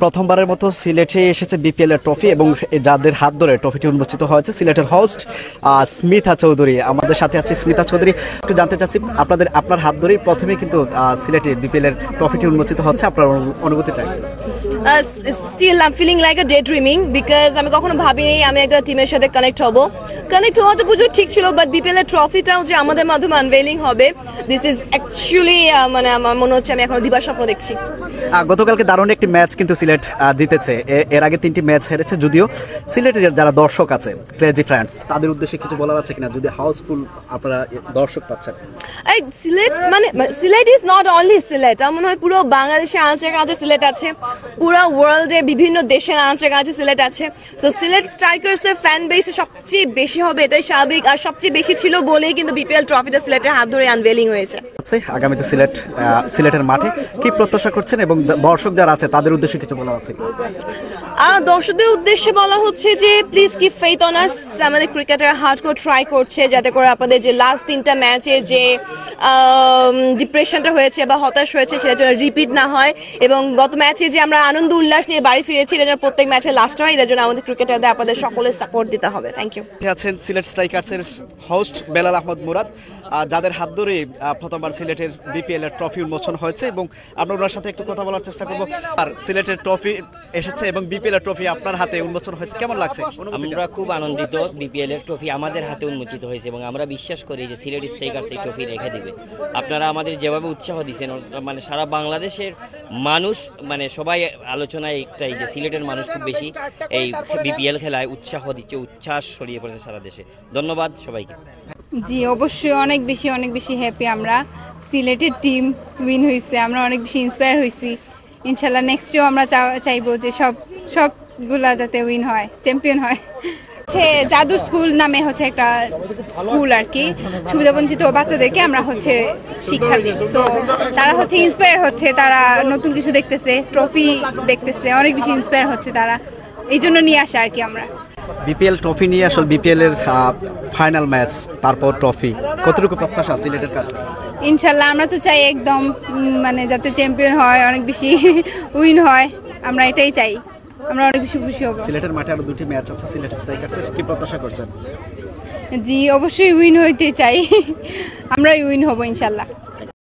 প্রথমবারের মতো সিলেটে এসেছে বিপিএল এর ট্রফি এবং যাদের হাত ধরে ট্রফিটি উন্মোচিত হয়েছে সিলেটের হোস্ট স্মিতা চৌধুরী আমাদের সাথে আছে। স্মিতা চৌধুরী, একটু জানতে চাচ্ছি আপনার হাত ধরেই প্রথমে কিন্তু সিলেটে বিপিএল এর ট্রফিটি উন্মোচিত হচ্ছে, আপনার অনুভূতিটা? Still I'm feeling like a daydreaming because আমি কখনো ভাবিনি আমি একটা টিমের সাথে কানেক্ট হওয়া তো বুঝো ঠিক ছিল, বাট বিপিএল এর ট্রফিটাও যে আমাদের মাধ্যমে আনভেলিং হবে, দিস ইজ অ্যাকচুয়ালি মানে আমার মনে হচ্ছে আমি এখনো দিবার স্বপ্ন দেখছি। গতকালকে দারুণ একটি ম্যাচ কিন্তু সিলেট জিতেছে, এর আগে 3টি ম্যাচ হেরেছে। যদিও সিলেটের যারা দর্শক আছে ক্রেজি ফ্যান্স, তাদের উদ্দেশ্যে কিছু বলার আছে কিনা, যদি হাউসফুল আপনারা দর্শক পাচ্ছেন? Sylhet is not only Sylhet, আমার মনে হয় পুরো বাংলাদেশের আনাচে কাছে সিলেট আছে, পুরো ওয়ার্ল্ডে বিভিন্ন দেশের আনাচে কাছে সিলেট আছে। সো সিলেট স্ট্রাইকার্সের ফ্যান বেস সবচেয়ে বেশি হবে, এটাই স্বাভাবিক, আর সবচেয়ে বেশি ছিল বলেই কিন্তু বিপিএল ট্রফিটা সিলেটের হাত ধরে আনভেলিং হয়েছে। আগামীতে সিলেটের মাঠে কি প্রত্যাশা করছেন এবং দর্শক যারা আছে তাদের উদ্দেশ্যে কিছু বলার আছে? দর্শকদের উদ্দেশ্যে বলা হচ্ছে যে প্লিজ কিপ ফেইথ অন আস। আমাদের ক্রিকেটার হার্ডকোর ট্রাই করছে যাতে করে আপনাদের যে লাস্ট 3টা ম্যাচে যে ডিপ্রেশনটা হয়েছে বা হতাশ হয়েছে সেটা যেন রিপিট না হয়, এবং গত ম্যাচে যে আমরা আনন্দ উল্লাস নিয়ে বাড়ি ফিরেছি এটা যেন প্রত্যেক ম্যাচে লাস্ট হয়, এটার জন্য আমাদের ক্রিকেটারদের আপনাদের সকলের সাপোর্ট দিতে হবে। Thank you. আছেন সিলেট স্ট্রাইকার্সের হোস্ট বেলাল আহমদ মুরাদ, যাদের হাত ধরে প্রথমবার সিলেটের বিপিএল এর ট্রফি উন্মোচন হয়েছে, এবং আমরা ওনার সাথে একটু কথা বলার চেষ্টা করবো। আর সিলেটের ট্রফি এসেছে এবং বিপিএল এর ট্রফি আপনার হাতে উন্মোচন হয়েছে, কেমন লাগছে? আমরা খুব আনন্দিত, বিপিএল এর ট্রফি আমাদের হাতে উন্মোচিত হয়েছে এবং আমরা বিশ্বাস করি যে সিলেট স্ট্রাইকার্স এই ট্রফি রেখে দিবে। আপনারা আমাদের যেভাবে উৎসাহ দিচ্ছেন, মানে সারা বাংলাদেশের মানুষ, মানে সবাই আলোচনায় একটাই যে সিলেটের মানুষ খুব বেশি এই বিপিএল খেলায় উৎসাহ দিচ্ছে, উচ্ছ্বাস ছড়িয়ে পড়েছে সারা দেশে। ধন্যবাদ সবাইকে। জি অবশ্যই অনেক বেশি হ্যাপি আমরা। সিলেটের টিম উইন হয়েছে, আমরা অনেক বেশি ইন্সপায়ার হয়েছি। ইনশাল্লাহ নেক্সটেও আমরা চাইবো যে সবগুলা যাতে উইন হয়, চ্যাম্পিয়ন হয়। জাদুর স্কুল নামে হচ্ছে একটা স্কুল আর কি, সুবিধাবঞ্চিত বাচ্চাদেরকে আমরা হচ্ছে শিক্ষা দিই। সো তারা হচ্ছে ইন্সপায়ার হচ্ছে, তারা নতুন কিছু দেখতেছে, ট্রফি দেখতেছে, অনেক বেশি ইন্সপায়ার হচ্ছে তারা, এই জন্য নিয়ে আসা আর কি। আমরা বিপিএল ট্রফি নিয়ে আসলে বিপিএল এর ফাইনাল ম্যাচ, তারপর ট্রফি, কতটুকু প্রত্যাশা সিলেটের কাছে? ইনশাল্লাহ আমরা তো চাই একদম মানে যাতে চ্যাম্পিয়ন হয়, অনেক বেশি উইন হয়, আমরা এটাই চাই। আমরা অনেক বেশি খুশি হব। সিলেটের মাঠে আরো 2টি ম্যাচ আছে, সিলেট স্ট্রাইকার্সের কি প্রত্যাশা করছেন? জি অবশ্যই উইন হইতে চাই, আমরাই উইন হব ইনশাল্লাহ।